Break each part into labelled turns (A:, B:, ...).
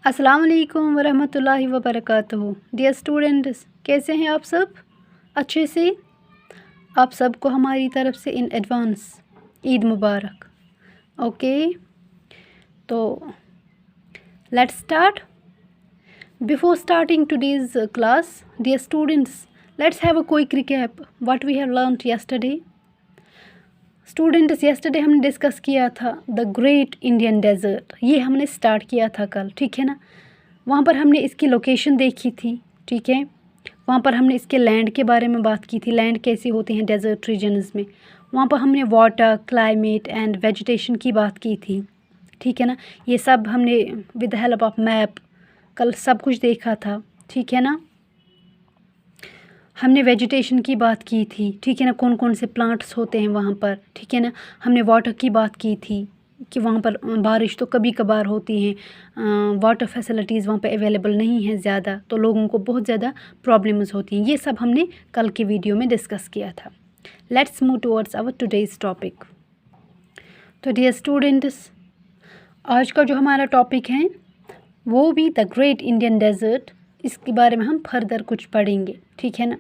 A: अस्सलाम वालेकुम वरहमतुल्लाहि वबरकातुहू। डियर स्टूडेंट्स, कैसे हैं आप सब? अच्छे से? आप सबको हमारी तरफ से इन एडवांस ईद मुबारक। ओके, तो let's start. Before starting today's class, dear students, let's have a quick recap what we have learned yesterday. Students, yesterday हमने डिस्कस किया था द ग्रेट इंडियन डेज़र्ट। ये हमने स्टार्ट किया था कल, ठीक है ना। वहाँ पर हमने इसकी लोकेशन देखी थी, ठीक है। वहाँ पर हमने इसके लैंड के बारे में बात की थी, लैंड कैसी होती हैं डेज़र्ट रीजन्स में। वहाँ पर हमने वाटर, क्लाइमेट एंड वेजिटेशन की बात की थी, ठीक है ना। ये सब हमने विद हेल्प ऑफ मैप कल सब कुछ देखा था, ठीक है ना। हमने वेजिटेशन की बात की थी, ठीक है ना, कौन कौन से प्लांट्स होते हैं वहाँ पर, ठीक है ना। हमने वाटर की बात की थी कि वहाँ पर बारिश तो कभी कभार होती हैं, वाटर फैसिलिटीज़ वहाँ पे अवेलेबल नहीं है ज़्यादा, तो लोगों को बहुत ज़्यादा प्रॉब्लम्स होती हैं। ये सब हमने कल के वीडियो में डिस्कस किया था। Let's move towards our today's topic. तो डियर स्टूडेंट्स, आज का जो हमारा टॉपिक है वो भी द ग्रेट इंडियन डेज़र्ट, इसके बारे में हम फर्दर कुछ पढ़ेंगे, ठीक है ना।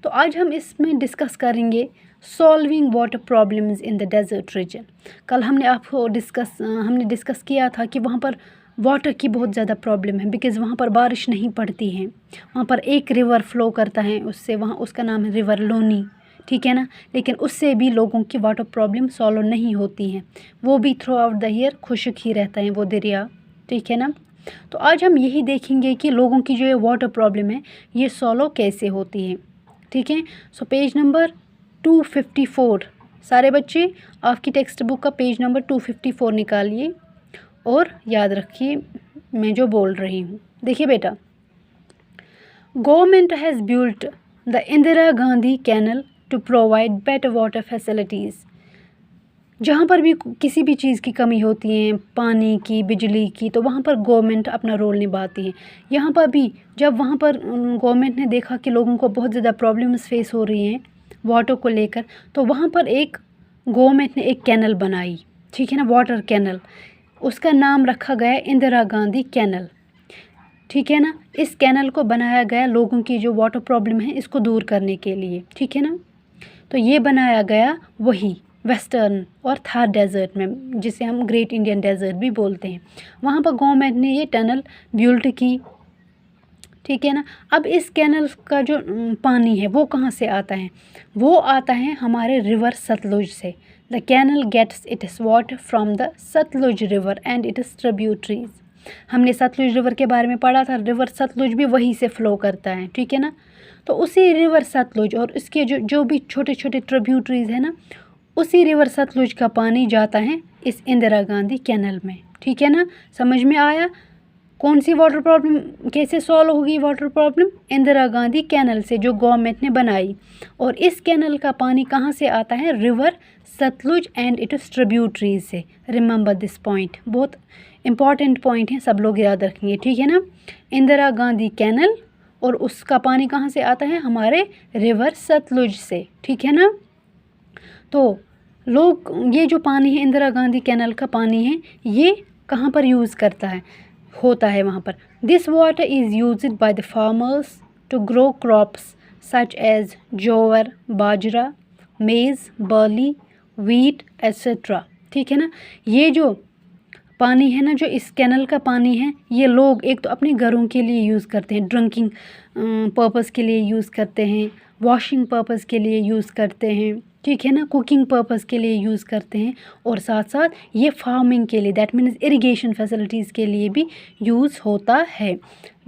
A: तो आज हम इसमें डिस्कस करेंगे solving water problems in the desert region. कल हमने डिस्कस किया था कि वहाँ पर वाटर की बहुत ज़्यादा प्रॉब्लम है, बिकॉज़ वहाँ पर बारिश नहीं पड़ती है। वहाँ पर एक रिवर फ्लो करता है, उससे वहाँ उसका नाम है रिवर लोनी, ठीक है ना। लेकिन उससे भी लोगों की वाटर प्रॉब्लम सॉल्व नहीं होती हैं, वो भी थ्रू आउट द ईयर खुश्क ही रहता है वो दरिया, ठीक है ना। तो आज हम यही देखेंगे कि लोगों की जो ये वाटर प्रॉब्लम है ये सॉल्व कैसे होती है, ठीक है। सो पेज नंबर 254, सारे बच्चे आपकी टेक्स्ट बुक का पेज नंबर 254 निकालिए और याद रखिए मैं जो बोल रही हूँ। देखिए बेटा, government has built the Indira Gandhi canal to provide better water facilities. जहाँ पर भी किसी भी चीज़ की कमी होती है, पानी की, बिजली की, तो वहाँ पर गवर्नमेंट अपना रोल निभाती है। यहाँ पर भी जब वहाँ पर गवर्नमेंट ने देखा कि लोगों को बहुत ज़्यादा प्रॉब्लम्स फेस हो रही हैं वाटर को लेकर, तो वहाँ पर गवर्नमेंट ने एक कैनल बनाई, ठीक है ना, वाटर कैनल। उसका नाम रखा गया इंदिरा गांधी कैनल, ठीक है ना। इस कैनल को बनाया गया लोगों की जो वाटर प्रॉब्लम है इसको दूर करने के लिए, ठीक है ना। तो ये बनाया गया वही वेस्टर्न और थार डेज़र्ट में, जिसे हम ग्रेट इंडियन डेज़र्ट भी बोलते हैं। वहाँ पर गवर्नमेंट ने ये टनल बिल्ट की, ठीक है ना। अब इस कैनल का जो पानी है वो कहाँ से आता है? वो आता है हमारे रिवर सतलुज से। The canal gets its water from the Sutlej river and its tributaries. हमने सतलुज रिवर के बारे में पढ़ा था, रिवर सतलुज भी वहीं से फ़्लो करता है, ठीक है ना। तो उसी रिवर सतलुज और इसके जो भी छोटे छोटे ट्रिब्यूटरीज है ना, उसी रिवर सतलुज का पानी जाता है इस इंदिरा गांधी कैनल में, ठीक है ना। समझ में आया कौन सी वाटर प्रॉब्लम कैसे सॉल्व होगी? Water problem Indira Gandhi canal से, जो गवर्नमेंट ने बनाई। और इस कैनल का पानी कहाँ से आता है? River Sutlej and its tributaries से। रिमेंबर दिस पॉइंट, बहुत इंपॉर्टेंट पॉइंट है, सब लोग याद रखेंगे, ठीक है ना। इंदिरा गांधी कैनल और उसका पानी कहाँ से आता है? हमारे रिवर सतलुज से, ठीक है ना। तो लोग ये जो पानी है इंदिरा गांधी कैनल का पानी है, ये कहाँ पर यूज़ होता है वहाँ पर। This water is used by the farmers to grow crops such as jowar, bajra, मेज़, बार्ली, वीट एट्सेट्रा, ठीक है ना। ये जो पानी है ना, जो इस कैनल का पानी है, ये लोग एक तो अपने घरों के लिए यूज़ करते हैं, ड्रिंकिंग पर्पज़ के लिए यूज़ करते हैं, वॉशिंग पर्पज़ के लिए यूज़ करते हैं, ठीक है ना, कुकिंग पर्पज़ के लिए यूज़ करते हैं, और साथ साथ ये फार्मिंग के लिए, दैट मीन्स इरिगेशन फैसिलिटीज़ के लिए भी यूज़ होता है।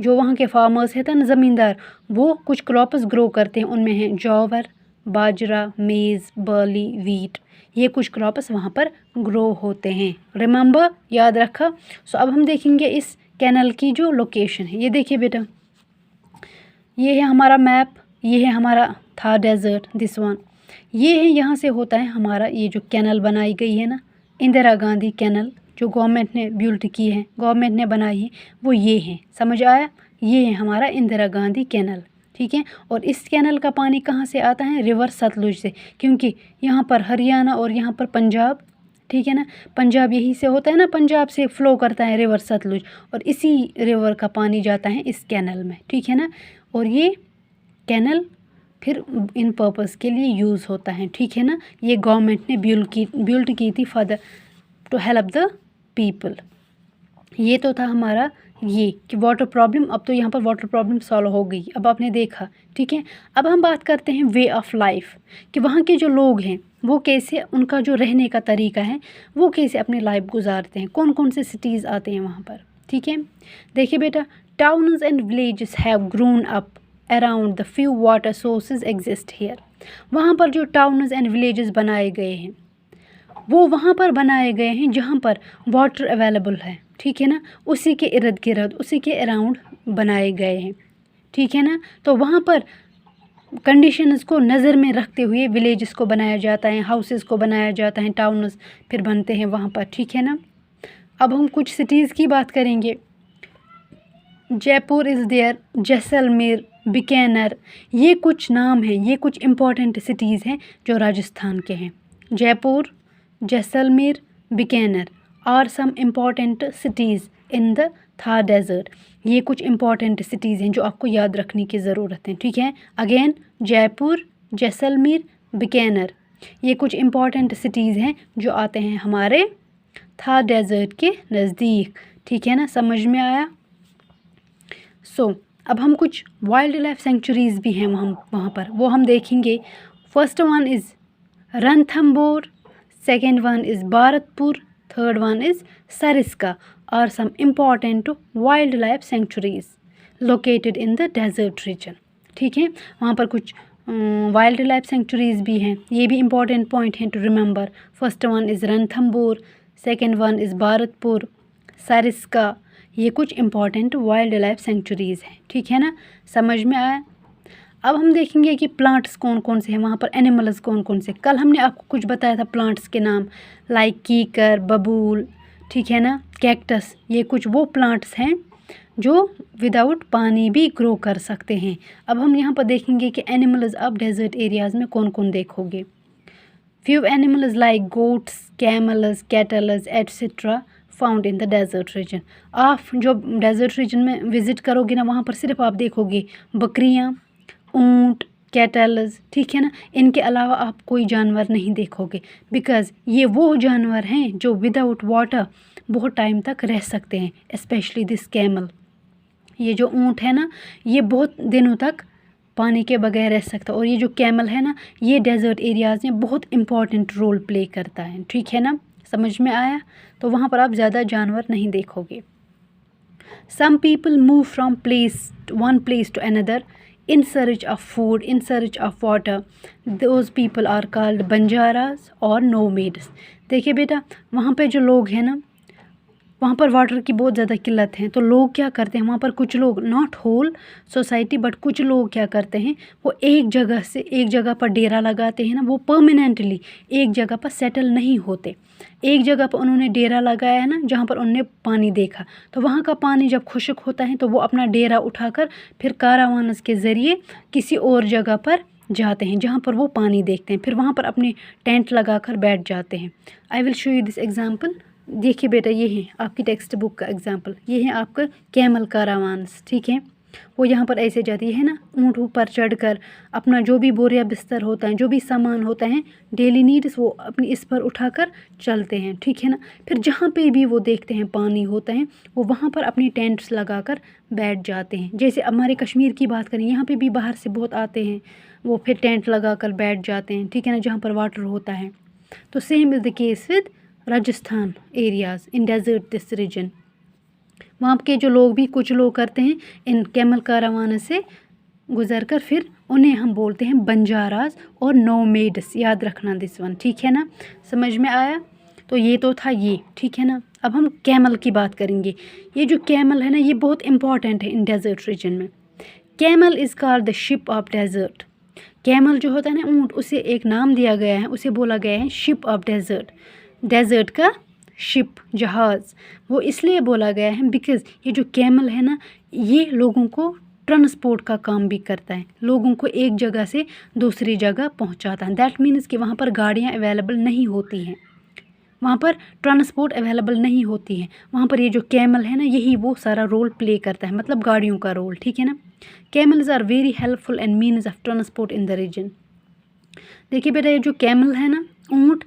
A: जो वहाँ के फार्मर्स हैं ना, ज़मींदार, वो कुछ क्रॉप्स ग्रो करते हैं, उनमें हैं जौवर, बाजरा, मेज़, बार्ली, वीट, ये कुछ क्रॉप्स वहाँ पर ग्रो होते हैं। रिमेंबर, याद रखा। सो अब हम देखेंगे इस कैनल की जो लोकेशन है। ये देखिए बेटा, ये है हमारा मैप, ये है हमारा थार डेज़र्ट, दिस वन। ये है, यहाँ से होता है हमारा ये जो कैनल बनाई गई है ना, इंदिरा गांधी कैनल, जो गवर्नमेंट ने बिल्ट की है, गवर्नमेंट ने बनाई है, वो ये है। समझ आया? ये है हमारा इंदिरा गांधी कैनल, ठीक है। और इस कैनल का पानी कहाँ से आता है? रिवर सतलुज से, क्योंकि यहाँ पर हरियाणा और यहाँ पर पंजाब ठीक है ना। पंजाब यही से होता है ना, पंजाब से फ़्लो करता है रिवर सतलुज, और इसी रिवर का पानी जाता है इस कैनल में, ठीक है ना। और ये कैनल फिर इन पर्पस के लिए यूज़ होता है, ठीक है ना। ये गवर्नमेंट ने बिल्ड की थी for the two help the people. ये तो था हमारा ये कि वाटर प्रॉब्लम। अब तो यहाँ पर वाटर प्रॉब्लम सॉल्व हो गई, अब आपने देखा, ठीक है। अब हम बात करते हैं वे ऑफ लाइफ, कि वहाँ के जो लोग हैं वो कैसे, उनका जो रहने का तरीका है वो कैसे अपनी लाइफ गुजारते हैं, कौन कौन से सिटीज़ आते हैं वहाँ पर, ठीक है। देखिए बेटा, towns and villages have grown up around the few water sources exist here. वहाँ पर जो टाउन्स एंड विलेजेस बनाए गए हैं वो वहाँ पर बनाए गए हैं जहाँ पर वाटर अवेलेबल है, ठीक है ना। उसी के इर्द गिर्द, उसी के अराउंड बनाए गए हैं, ठीक है ना। तो वहाँ पर कंडीशंस को नज़र में रखते हुए विलेजेस को बनाया जाता है, हाउसेस को बनाया जाता है, टाउन्स फिर बनते हैं वहाँ पर, ठीक है ना। अब हम कुछ सिटीज़ की बात करेंगे। जयपुर इज़ देयर, जैसलमेर, बीकानेर, ये कुछ नाम हैं, ये कुछ इम्पॉर्टेंट सिटीज़ हैं जो राजस्थान के हैं। जयपुर, जैसलमेर, बीकानेर और some important cities in the Thar desert. ये कुछ इम्पॉर्टेंट सिटीज़ हैं जो आपको याद रखने की ज़रूरत है, ठीक है। अगेन, जयपुर, जैसलमेर, बीकानेर, ये कुछ इम्पॉर्टेंट सिटीज़ हैं जो आते हैं हमारे थार डेजर्ट के नज़दीक, ठीक है ना। समझ में आया। अब हम कुछ वाइल्ड लाइफ सेंचुरीज़ भी हैं वहाँ पर, वो हम देखेंगे। First one is Ranthambore, second one is Bharatpur, third one is Sariska और some important wildlife sanctuaries located in the desert region, ठीक है। वहाँ पर कुछ वाइल्ड लाइफ सेंचुरीज़ भी हैं, ये भी इम्पॉर्टेंट पॉइंट हैं to remember. First one is Ranthambore, second one is Bharatpur, Sariska, ये कुछ इम्पॉर्टेंट वाइल्ड लाइफ सेंचुरीज़ हैं, ठीक है ना। समझ में आया। अब हम देखेंगे कि प्लांट्स कौन कौन से हैं वहाँ पर, एनिमल्स कौन कौन से। कल हमने आपको कुछ बताया था प्लांट्स के नाम, लाइक कीकर, बबूल, ठीक है ना, कैक्टस, ये कुछ वो प्लांट्स हैं जो विदाउट पानी भी ग्रो कर सकते हैं। अब हम यहाँ पर देखेंगे कि एनिमल्स आप डेजर्ट एरियाज़ में कौन कौन देखोगे। Few animals like goats, camels, cattles etcetera found in the desert region. आप जो डेजर्ट रीजन में विज़िट करोगे ना, वहाँ पर सिर्फ आप देखोगे बकरियाँ, ऊँट, कैटल्स, ठीक है ना। इनके अलावा आप कोई जानवर नहीं देखोगे, बिकॉज़ ये वो जानवर हैं जो विदाउट वाटर बहुत टाइम तक रह सकते हैं, स्पेशली दिस कैमल। ये जो ऊँट है ना, ये बहुत दिनों तक पानी के बगैर रह सकता है, और ये जो कैमल है ना, ये डेजर्ट एरियाज़ में बहुत इम्पॉर्टेंट रोल प्ले करता है, ठीक है ना। समझ में आया। तो वहाँ पर आप ज़्यादा जानवर नहीं देखोगे। Some people move from one place to another in search of food, in search of water. Those people are called Banjaras और नोमेड्स। देखिए बेटा, वहाँ पे जो लोग हैं ना, वहाँ पर वाटर की बहुत ज़्यादा किल्लत है, तो लोग क्या करते हैं वहाँ पर, कुछ लोग, नॉट होल सोसाइटी बट कुछ लोग क्या करते हैं, वो एक जगह से एक जगह पर डेरा लगाते हैं ना, वो परमानेंटली एक जगह पर सेटल नहीं होते। एक जगह पर उन्होंने डेरा लगाया है ना, जहाँ पर उन्होंने पानी देखा, तो वहाँ का पानी जब खुश्क होता है तो वो अपना डेरा उठाकर फिर कारावानस के ज़रिए किसी और जगह पर जाते हैं जहाँ पर वो पानी देखते हैं, फिर वहाँ पर अपने टेंट लगाकर बैठ जाते हैं। I will show you this example. देखिए बेटा, ये है आपकी टेक्स्ट बुक का एग्जाम्पल, ये है आपका कैमल कारावान्स, ठीक है। वो यहाँ पर ऐसे जाती है ना, ऊँट पर चढ़कर अपना जो भी बोरिया बिस्तर होता है, जो भी सामान होता है, डेली नीड्स, वो अपनी इस पर उठाकर चलते हैं, ठीक है ना। फिर जहाँ पे भी वो देखते हैं पानी होता है, वो वहाँ पर अपनी टेंट्स लगाकर बैठ जाते हैं। जैसे हमारे कश्मीर की बात करें, यहाँ पे भी बाहर से बहुत आते हैं, वो फिर टेंट लगाकर बैठ जाते हैं, ठीक है ना, जहाँ पर वाटर होता है। तो same is the case with Rajasthan areas in desert this region. वहाँ के जो लोग भी, कुछ लोग करते हैं इन कैमल कारावान से गुजर कर, फिर उन्हें हम बोलते हैं बंजारास और नोमेड्स। याद रखना दिस वन, ठीक है ना। समझ में आया। तो ये तो था ये, ठीक है ना। अब हम कैमल की बात करेंगे। ये जो कैमल है ना, ये बहुत इंपॉर्टेंट है इन डेजर्ट रीजन में। Camel is called the ship of desert. Camel जो होता है ना, ऊँट, उसे एक नाम दिया गया है, उसे बोला गया है शिप ऑफ डेजर्ट। डेजर्ट का शिप, जहाज़, वो इसलिए बोला गया है बिकॉज़ ये जो कैमल है ना, ये लोगों को ट्रांसपोर्ट का काम भी करता है, लोगों को एक जगह से दूसरी जगह पहुंचाता है। दैट मीन्स कि वहाँ पर गाड़ियाँ अवेलेबल नहीं होती हैं, वहाँ पर ट्रांसपोर्ट अवेलेबल नहीं होती है, वहाँ पर ये जो कैमल है ना यही वो सारा रोल प्ले करता है, मतलब गाड़ियों का रोल, ठीक है ना। Camels are very helpful and means of transport in the region. देखिए बेटा, ये जो कैमल है ना, ऊँट,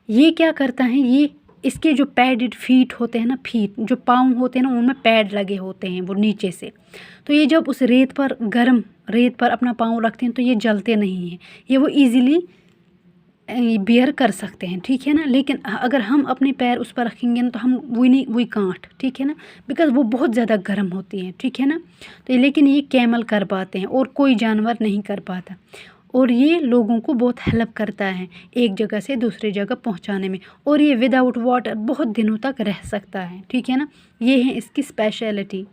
A: ये क्या करता है, ये इसके जो पैडेड फीट होते हैं ना, फीट जो पाँव होते हैं ना, उनमें पैड लगे होते हैं वो नीचे से, तो ये जब उस रेत पर, गर्म रेत पर अपना पाँव रखते हैं तो ये जलते नहीं हैं, ये वो ईज़िली बियर कर सकते हैं, ठीक है ना। लेकिन अगर हम अपने पैर उस पर रखेंगे ना तो हम वही कांट, ठीक है ना, बिकॉज वो बहुत ज़्यादा गर्म होती है, ठीक है ना। तो लेकिन ये कैमल कर पाते हैं और कोई जानवर नहीं कर पाता, और ये लोगों को बहुत हेल्प करता है एक जगह से दूसरी जगह पहुंचाने में, और ये विदाउट वाटर बहुत दिनों तक रह सकता है, ठीक है ना। ये है इसकी स्पेशलिटी।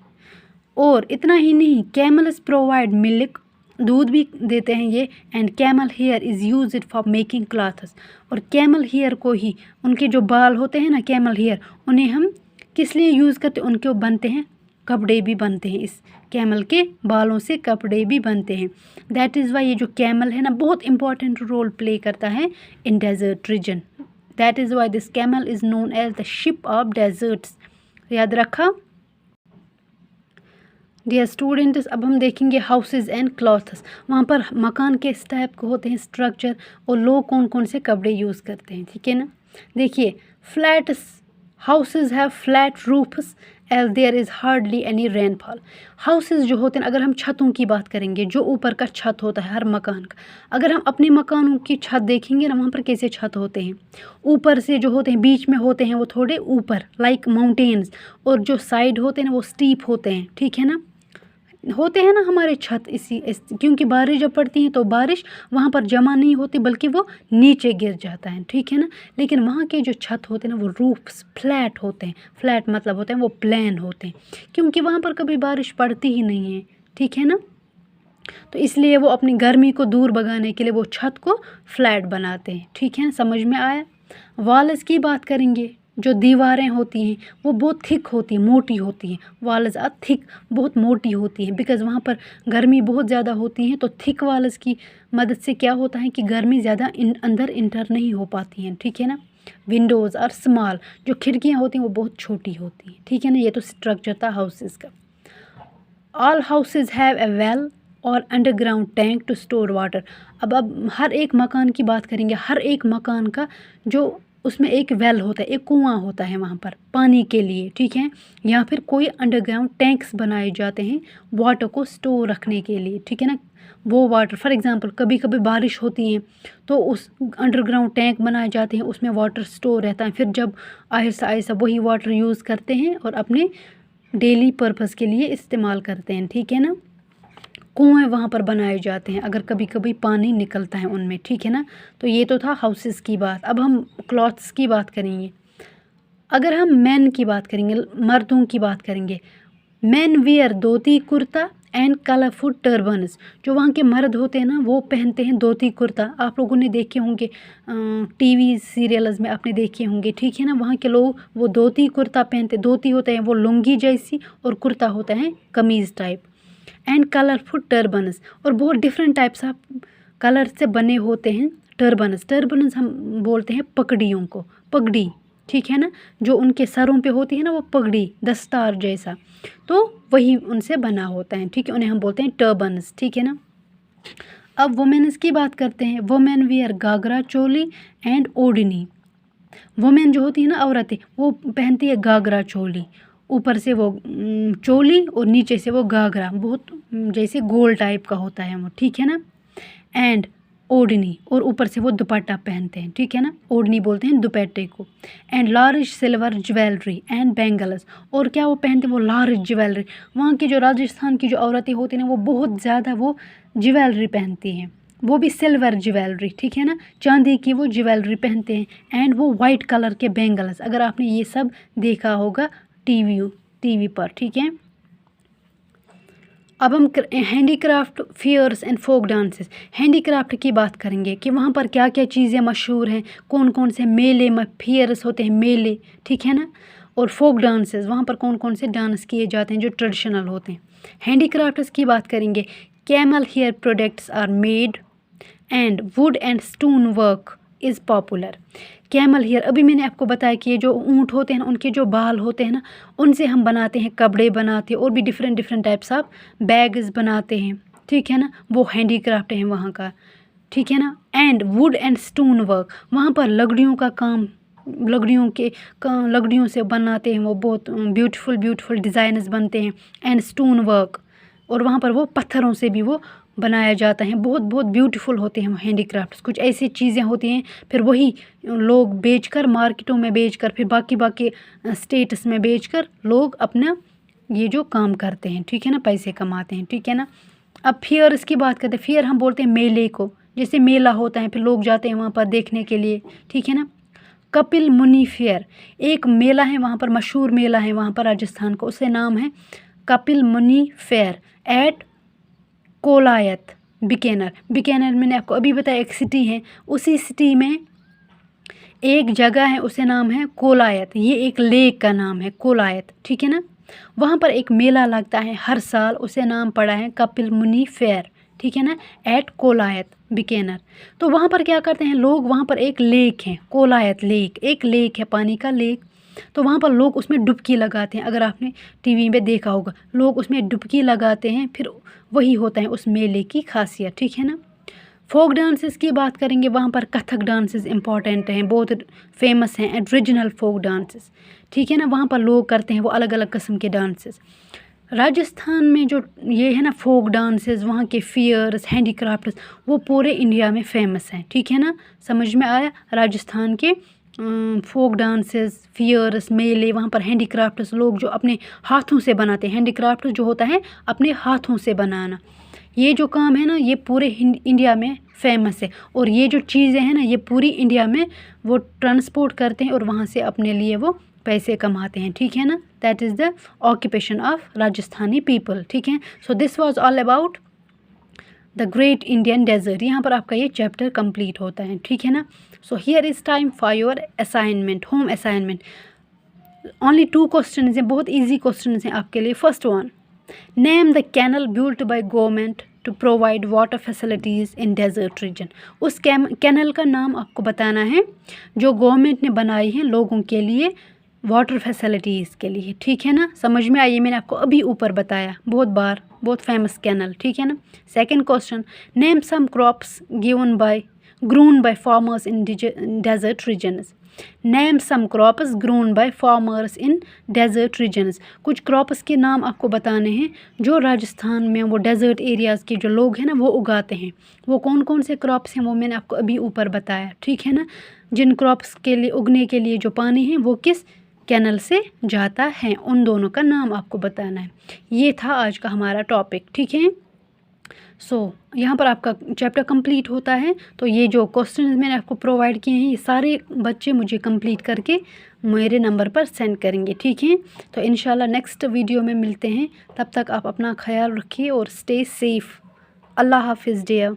A: और इतना ही नहीं, कैमल्स प्रोवाइड मिल्क, दूध भी देते हैं ये, and camel here is use it for making clothes, और कैमल हेयर को ही, उनके जो बाल होते हैं ना कैमल हेयर, उन्हें हम किस लिए यूज़ करते हैं, उनके बनते हैं कपड़े भी बनते हैं, इस कैमल के बालों से कपड़े भी बनते हैं। दैट इज़ वाई ये जो कैमल है ना बहुत इंपॉर्टेंट रोल प्ले करता है in desert region. That is why this camel is known as the ship of deserts. याद रखा डियर स्टूडेंट्स। अब हम देखेंगे हाउसेज एंड क्लॉथ्स। वहाँ पर मकान के इस टाइप के होते हैं स्ट्रक्चर, और लोग कौन कौन से कपड़े यूज़ करते हैं, ठीक है ना। देखिए, flat houses have flat roofs as there is hardly any rainfall. Houses जो होते हैं, अगर हम छतों की बात करेंगे, जो ऊपर का छत होता है हर मकान का, अगर हम अपने मकानों की छत देखेंगे ना, वहाँ पर कैसे छत होते हैं, ऊपर से जो होते हैं, बीच में होते हैं वो थोड़े ऊपर लाइक माउंटेन्स, और जो साइड होते हैं ना वो स्टीप होते हैं, ठीक है ना, होते हैं ना हमारे छत क्योंकि बारिश जब पड़ती है तो बारिश वहाँ पर जमा नहीं होती बल्कि वो नीचे गिर जाता है, ठीक है ना। लेकिन वहाँ के जो छत होते हैं ना वो रूफ्स फ्लैट होते हैं। फ्लैट मतलब होते हैं वो प्लेन होते हैं, क्योंकि वहाँ पर कभी बारिश पड़ती ही नहीं है, ठीक है ना। तो इसलिए वो अपनी गर्मी को दूर भगाने के लिए वो छत को फ्लैट बनाते हैं, ठीक है, समझ में आया। वॉल्स की बात करेंगे, जो दीवारें होती हैं वो बहुत थिक होती हैं, मोटी होती हैं। वॉल्स आर थिक, बहुत मोटी होती हैं, बिकॉज़ वहाँ पर गर्मी बहुत ज़्यादा होती है, तो थिक वॉल्स की मदद से क्या होता है कि गर्मी ज़्यादा अंदर इंटर नहीं हो पाती हैं, ठीक है ना। विंडोज़ और स्मॉल, जो खिड़कियाँ होती हैं वो बहुत छोटी होती हैं, ठीक है ना। ये तो स्ट्रक्चर था हाउसेस का। All houses have a well और underground tank to store water. अब हर एक मकान की बात करेंगे, हर एक मकान का जो उसमें एक वेल होता है, एक कुआं होता है वहाँ पर पानी के लिए, ठीक है, या फिर कोई अंडरग्राउंड टैंक्स बनाए जाते हैं वाटर को स्टोर रखने के लिए, ठीक है ना। वो वाटर फॉर एग्जांपल कभी कभी बारिश होती है तो उस अंडरग्राउंड टैंक बनाए जाते हैं, उसमें वाटर स्टोर रहता है, फिर जब आहिस्ता आहिस्ता वही वाटर यूज़ करते हैं और अपने डेली पर्पज़ के लिए इस्तेमाल करते हैं, ठीक है ना। कुएँ वहाँ पर बनाए जाते हैं अगर कभी कभी पानी निकलता है उनमें, ठीक है ना। तो ये तो था हाउसेस की बात। अब हम क्लॉथ्स की बात करेंगे। अगर हम मैन की बात करेंगे, मर्दों की बात करेंगे, man wear dhoti kurta and colourful turbans. जो वहाँ के मर्द होते हैं ना वो पहनते हैं धोती कुर्ता। आप लोगों ने देखे होंगे टीवी सीरियल्स में आपने देखे होंगे, ठीक है ना। वहाँ के लोग वो धोती कुर्ता पहनते, धोती होता है वो लुंगी जैसी और कुर्ता होता है कमीज़ टाइप, एंड कलरफुल टर्बन्स, और बहुत डिफरेंट टाइप्स ऑफ कलर से बने होते हैं टर्बन्स। टर्बन्स हम बोलते हैं पगड़ियों को, पगड़ी, ठीक है ना, जो उनके सरों पे होती है ना वो पगड़ी दस्तार जैसा, तो वही उनसे बना होता है, ठीक है, उन्हें हम बोलते हैं टर्बन्स, ठीक है ना। अब वुमेन्स की बात करते हैं। Women wear ghagra choli and odhni. Women जो होती है ना औरतें, वो पहनती है घाघरा चोली, ऊपर से वो चोली और नीचे से वो घाघरा, बहुत जैसे गोल टाइप का होता है वो, ठीक है ना। एंड ओढ़नी, और ऊपर से वो दुपट्टा पहनते हैं, ठीक है ना, ओढ़नी बोलते हैं दुपट्टे को। And large silver jewellery and bangles, और क्या वो पहनते हैं, वो लार्ज ज्वेलरी। वहाँ की जो राजस्थान की जो औरतें होती हैं ना वो बहुत ज़्यादा वो ज्वेलरी पहनती हैं, वो भी सिल्वर ज्वेलरी, ठीक है ना, चांदी की वो ज्वेलरी पहनते हैं। एंड वो वाइट कलर के बैंगल्स, अगर आपने ये सब देखा होगा टीवी पर, ठीक है। अब हम handicraft fairs and folk dances. Handicraft की बात करेंगे कि वहाँ पर क्या क्या चीज़ें मशहूर हैं, कौन कौन से मेले फेयर्स होते हैं, मेले, ठीक है ना। और फोक डांसेस, वहाँ पर कौन कौन से डांस किए जाते हैं जो ट्रेडिशनल होते हैं। हैंडीक्राफ्ट्स की बात करेंगे, camel hair products are made and wood and stone work is popular. Camel hair, अभी मैंने आपको बताया कि ये जो ऊँट होते हैं ना, उनके जो बाल होते हैं ना, उनसे हम बनाते हैं, कपड़े बनाते हैं और भी different different types of bags बनाते हैं, ठीक है ना। वो हैंडीक्राफ्ट है वहाँ का, ठीक है ना। And wood and stone work, वहाँ पर लकड़ियों का काम, लकड़ियों से बनाते हैं वो, बहुत ब्यूटीफुल ब्यूटीफुल डिज़ाइनस बनते हैं। एंड स्टोन वर्क, और वहाँ पर वो पत्थरों से भी वो बनाया जाता है, बहुत बहुत ब्यूटीफुल होते हैं हैंडीक्राफ्ट्स। कुछ ऐसी चीज़ें होती हैं, फिर वही लोग बेचकर, मार्केटों में बेचकर, फिर बाकी स्टेट्स में बेचकर लोग अपना ये जो काम करते हैं, ठीक है ना, पैसे कमाते हैं, ठीक है ना। अब फेयर्स की बात करते हैं। फेयर हम बोलते हैं मेले को, जैसे मेला होता है, फिर लोग जाते हैं वहाँ पर देखने के लिए, ठीक है ना। कपिल मुनि फेयर, एक मेला है वहाँ पर, मशहूर मेला है वहाँ पर राजस्थान का, उससे नाम है कपिल मुनि फेयर एट कोलायत बीकानेर। बीकानेर मैंने आपको अभी बताया एक सिटी है, उसी सिटी में एक जगह है, उसे नाम है कोलायत। ये एक लेक का नाम है कोलायत, ठीक है ना। वहाँ पर एक मेला लगता है हर साल, उसे नाम पड़ा है कपिल मुनि फेयर, ठीक है ना, एट कोलायत बीकानेर। तो वहाँ पर क्या करते हैं लोग, वहाँ पर एक लेक है, कोलायत लेक, एक लेक है, पानी का लेक। तो वहाँ पर लोग उसमें डुबकी लगाते हैं, अगर आपने टीवी में देखा होगा, लोग उसमें डुबकी लगाते हैं, फिर वही होता है उस मेले की खासियत, ठीक है ना। फोक डांसेस की बात करेंगे, वहाँ पर कथक डांसेस इंपॉर्टेंट हैं, बहुत फेमस हैं, रीजनल फोक डांसेस, ठीक है ना। वहाँ पर लोग करते हैं वो अलग अलग किस्म के डांसेस। राजस्थान में जो ये है ना फोक डांसेस, वहाँ के फेयर्स, हैंडीक्राफ्ट्स, वो पूरे इंडिया में फेमस हैं, ठीक है ना। समझ में आया, राजस्थान के फोक डांसेस, फेयर्स, मेले, वहाँ पर हैंडीक्राफ्ट्स, लोग जो अपने हाथों से बनाते हैं, हैंडीक्राफ्ट जो होता है अपने हाथों से बनाना, ये जो काम है ना, ये पूरे इंडिया में फेमस है। और ये जो चीज़ें हैं ना, ये पूरी इंडिया में वो ट्रांसपोर्ट करते हैं और वहाँ से अपने लिए वो पैसे कमाते हैं, ठीक है ना। That is the occupation of Rajasthani people, ठीक है। So this was all about the great Indian desert. यहाँ पर आपका ये चैप्टर कंप्लीट होता है, ठीक है ना। So here is time for your assignment, home assignment. Only 2 question हैं, बहुत ईजी क्वेश्चन हैं आपके लिए। First one, name the canal built by government to provide water facilities in desert region. उस कैनल का नाम आपको बताना है जो गवर्नमेंट ने बनाई है लोगों के लिए, वाटर फैसिलिटीज़ के लिए, ठीक है ना। समझ में आई, मैंने आपको अभी ऊपर बताया बहुत बार, बहुत फेमस कैनल, ठीक है ना। Second question, name some crops grown by farmers in desert regions. Name some crops grown by farmers in desert regions. कुछ क्रॉप्स के नाम आपको बताने हैं जो राजस्थान में वो डेजर्ट एरियाज़ के जो लोग हैं ना वो उगाते हैं। वो कौन कौन से क्रॉप्स हैं वो मैंने आपको अभी ऊपर बताया, ठीक है ना। जिन क्रॉप्स के लिए उगने के लिए जो पानी है वो किस कैनल से जाता है, उन दोनों का नाम आपको बताना है। ये था आज का हमारा टॉपिक, ठीक है। यहाँ पर आपका चैप्टर कंप्लीट होता है। तो ये जो क्वेश्चन मैंने आपको प्रोवाइड किए हैं, ये सारे बच्चे मुझे कंप्लीट करके मेरे नंबर पर सेंड करेंगे, ठीक है। तो इंशाल्लाह नेक्स्ट वीडियो में मिलते हैं, तब तक आप अपना ख्याल रखिए और स्टे सेफ। अल्लाह हाफिज़ डियर।